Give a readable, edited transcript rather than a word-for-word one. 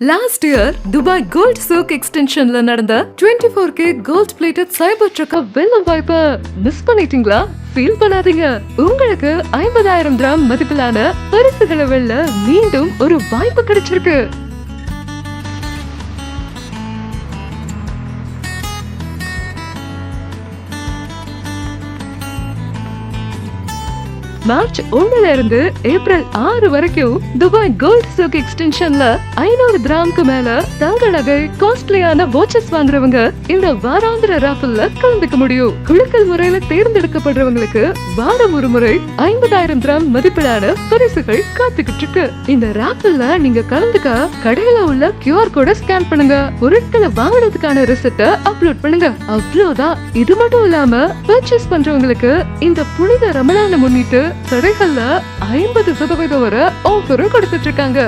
Last year Dubai gold souk எக்ஸ்டென்ஷன்ல நடந்த 24K gold plated சைபர் ட்ரக்க வெல்ல வாய்ப்பை மிஸ் பண்ணிட்டீங்களா? ஃபீல் பண்ணாதீங்க. உங்களுக்கு 50,000 திராம் மதிப்பிலான பரிசுகளை வெல்ல மீண்டும் ஒரு வாய்ப்பு கிடைச்சிருக்கு. மார்ச் 1 இருந்து ஏப்ரல் 6 வரைக்கும் துபாய் கோல்ட் சோக் எக்ஸ்டென்ஷன்ல 500 திராம்க்கு மேல தங்க நகை காஸ்ட்லியான வாட்சஸ் வாங்குறவங்க இந்த வாராந்திர ராஃபில்ல கலந்துக்க முடியும். குலுக்கல் முறையில தேர்ந்தெடுக்கப்படுறவங்களுக்கு வாரம் ஒரு முறை 50,000 திராம் மதிப்பிலான பரிசுகள் காத்துக்கிட்டு இருக்கு. இந்த ராஃபில்ல நீங்க கலந்துக்க கடையில உள்ள QR கோட ஸ்கேன் பண்ணுங்க. பொருட்களை வாங்குறதுக்கான ரெசிப்ட அப்லோட் பண்ணுங்க. அவ்வளவுதான். இது மட்டும் இல்லாம பர்ச்சேஸ் பண்றவங்களுக்கு இந்த புனித ரமலானை முன்னிட்டு கடைகள்ல 50% வரை ஆஃபரும் கொடுத்துட்டு இருக்காங்க.